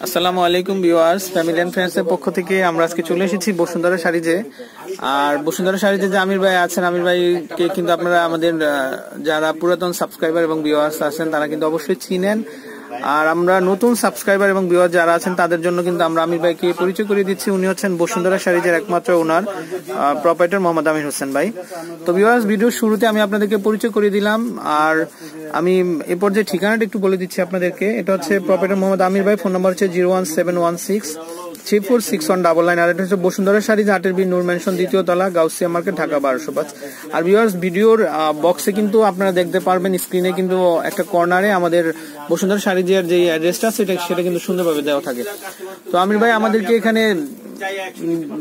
আসসালামু আলাইকুম viewers, family and friends এর পক্ষ থেকে আমরা আজকে চলে এসেছি বসুন্ধরা শাড়িতে। আর বসুন্ধরা শাড়িতে যে আমির ভাই আছেন, আমির ভাইকে কিন্তু আপনারা আমাদের যারা পুরাতন সাবস্ক্রাইবার এবং ভিউয়ার্স আছেন তারা কিন্তু অবশ্যই চিনেন। আর আমরা নতুন সাবস্ক্রাইবার এবং ভিউয়ার যারা আছেন তাদের জন্য কিন্তু আমরা আমির ভাইকে পরিচয় করিয়ে দিচ্ছি। উনি হচ্ছেন বসুন্ধরা শাড়িজের একমাত্র ওনার, প্রোপাইটার মোহাম্মদ আমির হোসেন ভাই। তো ভিউয়ার্স, ভিডিওর শুরুতে আমি আপনাদেরকে পরিচয় করিয়ে দিলাম। আর আমি এ পর্যায়ে ঠিকানাটা একটু বলে দিচ্ছি আপনাদেরকে। এটা হচ্ছে প্রোপাইটার মোহাম্মদ আমির ভাই, ফোন নাম্বার হচ্ছে 01716346199। আর এটা হচ্ছে বসুন্ধরা শাড়িজ 8 নূর ম্যানশন, 2য় তলা, গাউসিয়া মার্কেট, ঢাকা 1205। আর ভিউয়ার্স, ভিডিওর বক্সে কিন্তু আপনারা দেখতে পারবেন, স্ক্রিনে কিন্তু একটা কর্নারে আমাদের বসুন্ধরা শাড়িজের যে অ্যাড্রেসটা আছে সেটা কিন্তু সুন্দরভাবে দেওয়া থাকে। তো আমির ভাই আমাদেরকে এখানে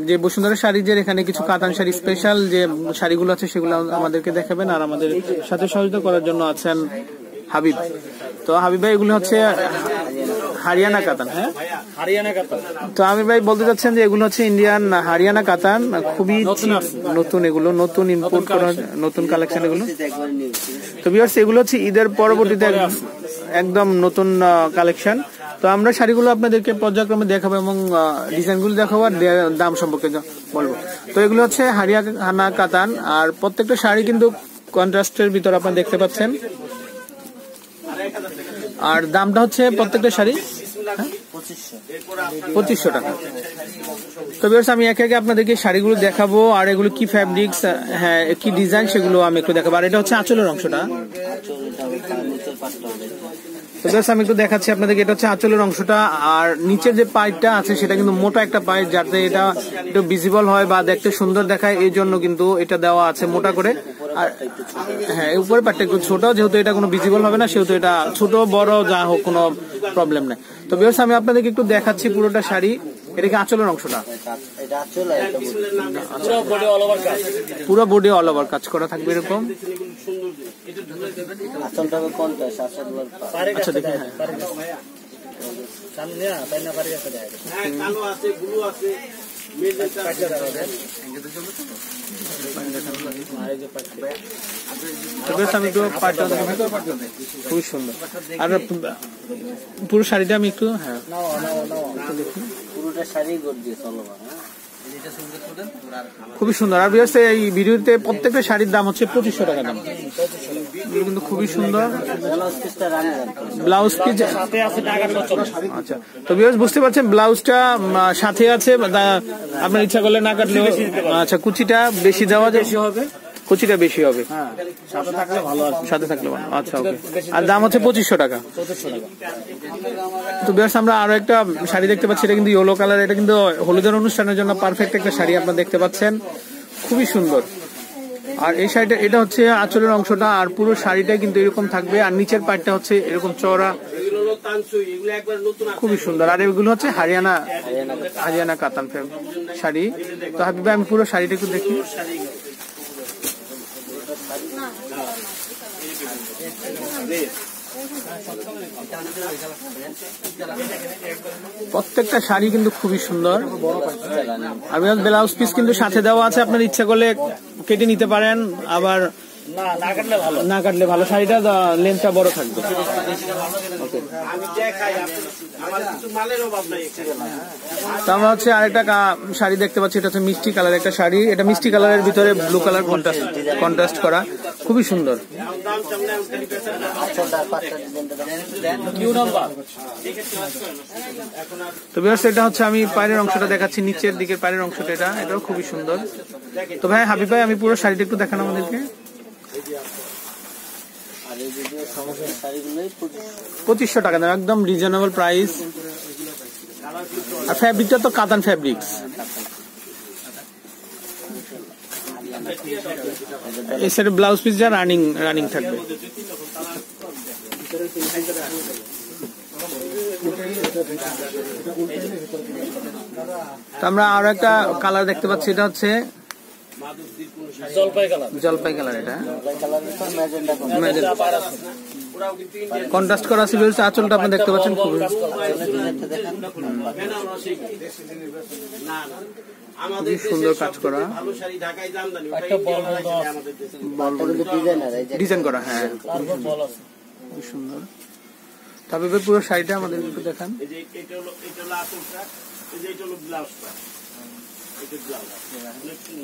যে বসুন্ধরা শাড়িজের এখানে কিছু কাতান শাড়ি স্পেশাল যে শাড়িগুলো আছে সেগুলো আমাদেরকে দেখাবেন। আর আমাদের সাথে সহযোগিতা করার জন্য আছেন হাবিব। তো হাবিব ভাই, এগুলো হচ্ছে হারিয়ানা কাতান। হ্যাঁ, হারিয়ানা কাতান। তো আমির ভাই বলতে চাচ্ছেন যে এগুলো হচ্ছে ইন্ডিয়ান হারিয়ানা কাতান, খুবই নতুন, এগুলো নতুন ইম্পোর্ট করা নতুন কালেকশন এগুলো। তো ভিউয়ার্স, এগুলো হচ্ছে ঈদের পরবর্তীতে একদম নতুন কালেকশন। তো আমরা শাড়িগুলো আপনাদেরকে পর্যায়ক্রমে দেখাবো এবং ডিজাইনগুলো দেখাবো আর দাম সম্পর্কে বলবো। তো এগুলো হচ্ছে হারিয়ানা কাতান, আর প্রত্যেকটা শাড়ি কিন্তু কন্ট্রাস্টের ভিতর আপনারা দেখতে পাচ্ছেন। আর দামটা হচ্ছে প্রত্যেকটা শাড়ি 2500 টাকা। তো ভিউয়ার্স, আমি একে একে আপনাদেরকে শাড়িগুলো দেখাবো আর এগুলো কি ফ্যাব্রিক্স, হ্যাঁ কি ডিজাইন সেগুলো আমি একটু দেখাবো। আর এটা হচ্ছে আঁচলের অংশটা। তো ভিউয়ার্স, আমি একটু দেখাচ্ছি আপনাদেরকে। এটা হচ্ছে আঁচলের অংশটা, আর নিচের যে পাইপটা আছে সেটা কিন্তু মোটা একটা পাইপ, যাতে এটা একটু ভিজিবল হয় বা দেখতে সুন্দর দেখায়, এই জন্য কিন্তু এটা দেওয়া আছে মোটা করে। আর হ্যাঁ, উপরের পাটটা একটু ছোট, যেহেতু এটা কোনো ভিজিবল হবে না সেহেতু এটা ছোট বড় যা হোক কোনো প্রবলেম নেই। তো ভিউয়ার্স, আমি আপনাদেরকে একটু দেখাচ্ছি পুরোটা শাড়ি। এটা কি আঁচলের অংশটা? পুরো বডি অল ওভার কাজ করা থাকবে এরকম। আচ্ছা, দেখেন খুবই সুন্দর। আর পুরো শাড়িটা আমি একটু খুবই সুন্দর। আর ভিউয়ার্স, এই ভিডিওতে প্রত্যেকটা শাড়ির দাম হচ্ছে 2500 টাকা দাম, কিন্তু খুবই সুন্দর। ব্লাউজ পিস আচ্ছা। তো ভিউয়ার্স, বুঝতে পারছেন ব্লাউজটা সাথে আছে, আপনার ইচ্ছা করলে না কাটলে আচ্ছা কুচিটা বেশি দেওয়া হবে, কুচিটা বেশি হবে, সাথে থাকলে ভালো। আচ্ছা, ওকে। আর দাম হচ্ছে 2500 টাকা। তো ভিউয়ার্স, আমরা আরো একটা শাড়ি দেখতে পাচ্ছি, এটা কিন্তু ইয়েলো কালার। এটা কিন্তু হলুদের অনুষ্ঠানের জন্য পারফেক্ট একটা শাড়ি আপনারা দেখতে পাচ্ছেন, খুবই সুন্দর। আর এই শাড়িটা, এটা হচ্ছে আঁচলের অংশটা, আর পুরো শাড়িটা কিন্তু এরকম থাকবে। আর নিচের পাটটা হচ্ছে এরকম চওড়া, খুবই সুন্দর। আর এগুলো হচ্ছে হারিয়ানা কাতান শাড়ি। তো হাবিব, আমি পুরো শাড়িটা একটু দেখি। প্রত্যেকটা শাড়ি কিন্তু খুবই সুন্দর। আর ব্লাউজ পিস কিন্তু সাথে দেওয়া আছে, আপনার ইচ্ছা করলে কেটে নিতে পারেন, আবার না কাটলে ভালো। শাড়িটা লেন্থটা বড় থাকবে। তো আমরা হচ্ছে আরেকটা শাড়ি দেখতে পাচ্ছি, এটা হচ্ছে মিষ্টি কালার একটা শাড়ি। এটা মিষ্টি কালারের ভিতরে ব্লু কালার কন্ট্রাস্ট করা, খুবই সুন্দর। তো ভিউয়ার্স, এটা হচ্ছে আমি পায়ের অংশটা দেখাচ্ছি, নিচের দিকের পায়ের অংশটা, এটাও খুবই সুন্দর। তো ভাই হাবিব ভাই, আমি পুরো শাড়িটা একটু দেখানো আমাদেরকে। 2500 টাকা দাম, একদম রিজনেবল প্রাইস। আর ফ্যাব্রিকটা তো কাতান ফ্যাব্রিক্স। এই সাইডে ব্লাউজ পিস যা রানিং থাকবে। তো আমরা আরো একটা কালার দেখতে পাচ্ছি, এটা হচ্ছে জলপাই কালার। এটা কন্ট্রাস্ট করা আছে, আঁচলটা আপনি দেখতে পাচ্ছেন, খুবই সুন্দর কাজ করা, ডিজাইন করা। হ্যাঁ, খুবই সুন্দর। তবে পুরো শাড়িটা আমাদের একটু দেখান। এই যে এটা হলো আঁচলটা, এই যে এটা হলো ব্লাউজটা। এটা ব্লাউজ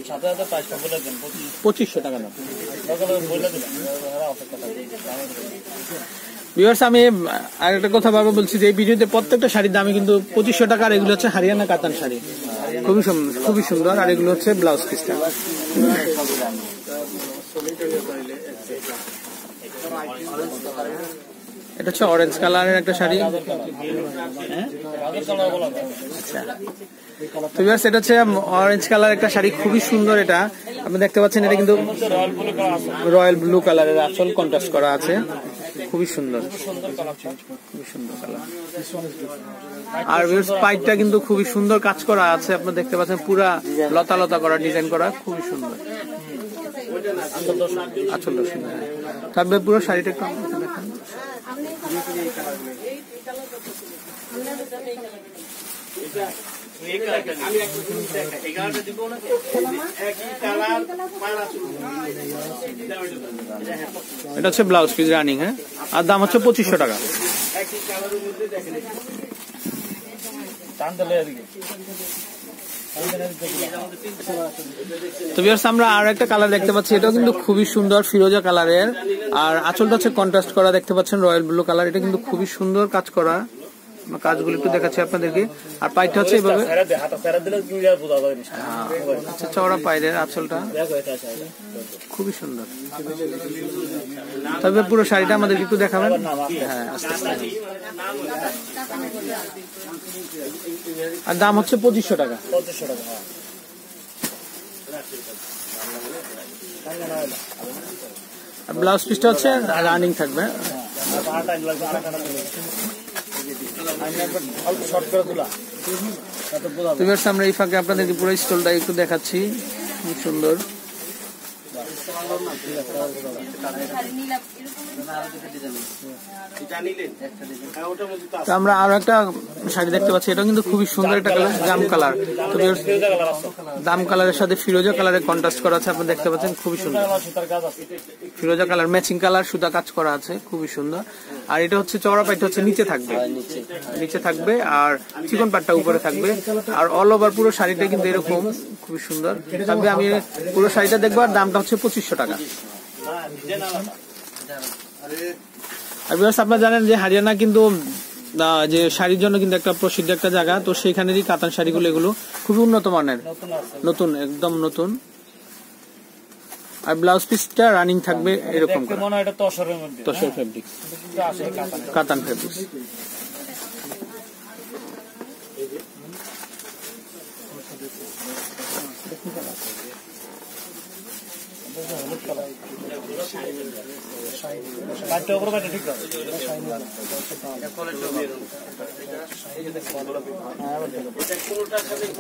৭,৫০০ টাকা বলে দেন, ২৫০০ টাকা দাম। সকালে বলে দিলাম ভিউয়ার্স, আমি আরেকটা কথা বারবার বলছি যে এই ভিডিওতে প্রত্যেকটা শাড়ির দামে কিন্তু ২৫০০ টাকা। আর এগুলো হচ্ছে হরিয়ানা কাতান শাড়ি, খুবই সুন্দর। আর এগুলো হচ্ছে ব্লাউজ পিসটা। এটা হচ্ছে অরেঞ্জ কালারের একটা শাড়ি। আচ্ছা, তো ভিউয়ার্স, এটা হচ্ছে অরেঞ্জ কালার একটা শাড়ি, খুবই সুন্দর। এটা আপনি দেখতে পাচ্ছেন, এটা কিন্তু রয়্যাল ব্লু কালারের আঁচল কন্ট্রাস্ট করা আছে, খুবই সুন্দর, খুবই সুন্দর কালার। আর পাইপটা কিন্তু খুবই সুন্দর কাজ করা আছে, আপনি দেখতে পাচ্ছেন পুরা লতা লতা করা ডিজাইন করা, খুবই সুন্দর। আঁচলটা সুন্দর। তবে পুরো শাড়িটা একটু দেখান। এটা হচ্ছে ব্লাউজ পিস রানিং, হ্যাঁ, আর দাম হচ্ছে ২৫০০ টাকা। তো ভিউয়ার্স, আমরা আর একটা কালার দেখতে পাচ্ছি, এটাও কিন্তু খুবই সুন্দর, ফিরোজা কালারের। আর আঁচলটা হচ্ছে কন্ট্রাস্ট করা, দেখতে পাচ্ছেন রয়্যাল ব্লু কালার। এটা কিন্তু খুবই সুন্দর কাজ করা, কাজগুলো একটু দেখাচ্ছি আপনাদেরকে। আর পাইটা হচ্ছে এভাবে আচ্ছা চওড়া পায়ের আঁচলটা, খুবই সুন্দর। তবে পুরো শাড়িটা আমাদেরকে একটু দেখাবেন। হ্যাঁ, আস্তে আস্তে। আর দাম হচ্ছে ২৫০০ টাকা। আর ব্লাউজ পিসটা হচ্ছে রানিং থাকবে। আমরা এই ফাঁকে আপনাদেরকে পুরো স্টলটা একটু দেখাচ্ছি, খুব সুন্দর। আমরা আরো একটা শাড়ি দেখতে পাচ্ছি, এটা কিন্তু খুবই সুন্দর একটা কালার, জাম কালার। তো জাম কালারের সাথে ফিরোজা কালারের কন্ট্রাস্ট করা আছে, আপনি দেখতে পাচ্ছেন, খুবই সুন্দর। ফিরোজা কালার ম্যাচিং কালার, সুতা কাজ করা আছে, খুবই সুন্দর। আর এটা হচ্ছে চওড়া পাটটা হচ্ছে নিচে থাকবে, আর চিকন পাটটা উপরে থাকবে। আর অল ওভার পুরো শাড়িটা কিন্তু এরকম, খুবই সুন্দর। তবে আমি পুরো শাড়িটা দেখবো, আর দামটা হচ্ছে ২৫০০ টাকা। আর ভিউয়ার্স, আপনারা জানেন যে হরিয়ানা কিন্তু যে শাড়ির জন্য কিন্তু একটা প্রসিদ্ধ একটা জায়গা। তো সেইখানেরই কাতান শাড়িগুলো, এগুলো খুবই উন্নত মানের, নতুন, একদম নতুন। আর ব্লাউজ পিসটা রানিং থাকবে এরকম তসর ফেব্রিক, কাতান ফেব্রিক।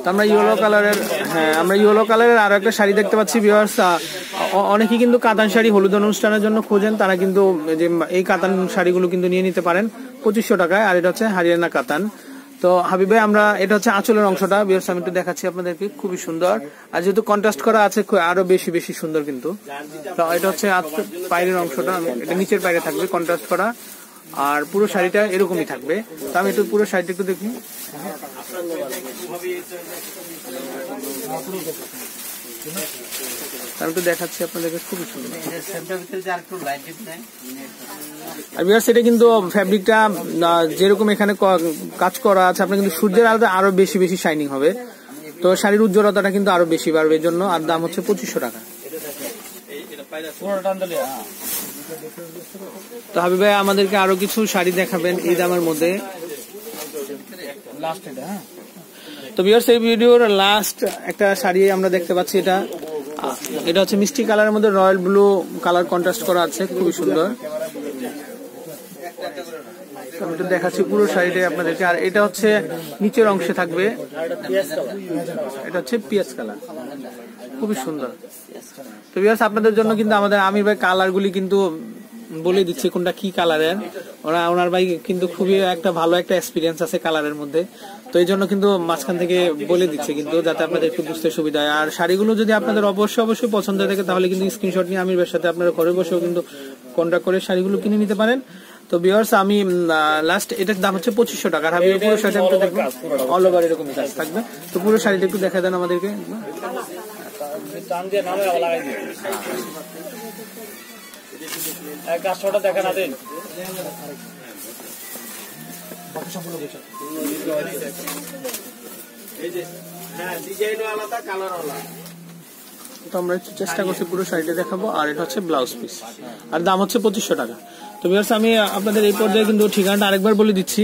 আমরা ইয়েলো কালারের, হ্যাঁ, আমরা ইয়েলো কালারের আরো একটা শাড়ি দেখতে পাচ্ছি। ভিউয়ার্স, অনেকেই কিন্তু কাতান শাড়ি হলুদ অনুষ্ঠানের জন্য খোঁজেন, তারা কিন্তু যে এই কাতান শাড়িগুলো কিন্তু নিয়ে নিতে পারেন ২৫০০ টাকায়। আর এটা হচ্ছে হরিয়ানা কাতান। তো হাবিব ভাই, আমরা এটা হচ্ছে আঁচলের অংশটা, ভিউয়ার্স আমি একটু দেখাচ্ছি আপনাদেরকে, খুবই সুন্দর। আর যেহেতু কন্ট্রাস্ট করা আছে, আরো বেশি সুন্দর কিন্তু। তো এটা হচ্ছে পায়ের অংশটা, এটা নিচের পায়ে থাকবে কন্ট্রাস্ট করা, আর পুরো শাড়িটা এরকমই থাকবে। তো আমি একটু পুরো শাড়িটা একটু দেখি। আমি একটু দেখাচ্ছি আপনাদেরকে, খুবই সুন্দর। আর ভিউয়ার্স, এটা কিন্তু ফ্যাব্রিকটা যেরকম এখানে কাজ করা আছে, আপনার কিন্তু সূর্যের আলোতে আরো বেশি শাইনিং হবে। তো শাড়ির উজ্জ্বলতাটা কিন্তু আরো বেশি বাড়বে এর জন্য। আর দাম হচ্ছে ২৫০০ টাকা। তো হাবিব ভাই, আমাদেরকে আরো কিছু শাড়ি দেখাবেন এই দামের মধ্যে। তো ভিউয়ার্স, এই ভিডিওর লাস্ট একটা শাড়ি আমরা দেখতে পাচ্ছি, এটা হচ্ছে মিষ্টি কালারের মধ্যে রয়্যাল ব্লু কালার কন্ট্রাস্ট করা আছে, খুবই সুন্দর। আমি তো দেখাচ্ছি পুরো শাড়িটাই আপনাদেরকে। আর এটা হচ্ছে নিচের অংশে থাকবে, এটা হচ্ছে পিয়াজ কালার, খুবই সুন্দর। তো ভিউয়ার্স, আপনাদের জন্য কিন্তু আমাদের আমির ভাই কালারগুলি কিন্তু বলে দিচ্ছে কোনটা কি কালারের। ওনার ভাই কিন্তু খুবই একটা ভালো একটা এক্সপিরিয়েন্স আছে কালারের মধ্যে, তো এই জন্য কিন্তু মাঝখান থেকে বলে দিচ্ছে কিন্তু, যাতে আপনাদের একটু বুঝতে সুবিধা হয়। আর শাড়িগুলো যদি আপনাদের অবশ্যই পছন্দ থাকে, তাহলে কিন্তু স্ক্রিনশট নিয়ে আমির ভাইয়ের সাথে আপনারা ঘরে বসেও কিন্তু কন্ট্যাক্ট করে শাড়িগুলো কিনে নিতে পারেন। তো ভিউয়ার্স আমি লাস্ট এটার দাম হচ্ছে 2500 টাকা। আর হাবিবের পুরো শাড়িটা একটু দেখবো, অল ওভার এরকম কাজ থাকবে। তো পুরো শাড়িটা একটু দেখা দেন আমাদেরকে। কাজটা দেখা না দেন। তো আমরা একটু চেষ্টা করছি পুরো শাড়িটা দেখাবো। আর এটা হচ্ছে ব্লাউজ পিস, আর দাম হচ্ছে 2500 টাকা। তো ভিউয়ার্স আমি আপনাদের এই পর্যায়ে কিন্তু ঠিকানাটা আরেকবার বলে দিচ্ছি।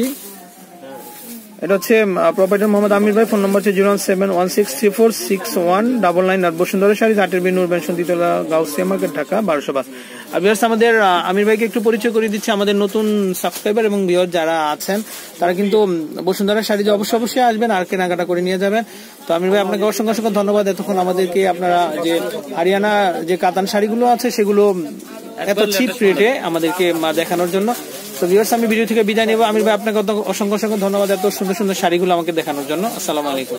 এটা হচ্ছে প্রোপাইটার মোহাম্মদ আমির ভাই, ফোন নম্বর হচ্ছে 01716346199। আর বসুন্ধরা শাড়ি আটের বি নূর ম্যানশন, দ্বিতলা, গাউসিয়া মার্কেট, ঢাকা 1205। আর ভিউয়ার্স আমাদের আমির ভাইকে একটু পরিচয় করে দিচ্ছি। আমাদের নতুন সাবস্ক্রাইবার এবং ভিউয়ার যারা আছেন তারা কিন্তু বসুন্ধরা শাড়ি যে অবশ্যই আসবেন আর কেনাকাটা করে নিয়ে যাবেন। তো আমির ভাই আপনাকে অসংখ্য অসংখ্য ধন্যবাদ এতক্ষণ আমাদেরকে আপনারা যে হারিয়ানা যে কাতান শাড়িগুলো আছে সেগুলো এত চিপ রেটে আমাদেরকে দেখানোর জন্য। তো ভিউয়ার্স আমি ভিডিও থেকে বিদায় নেব। আমির ভাই আপনাকে অসংখ্য অসংখ্য ধন্যবাদ এত সুন্দর সুন্দর শাড়িগুলো আমাকে দেখানোর জন্য। আসসালামু আলাইকুম।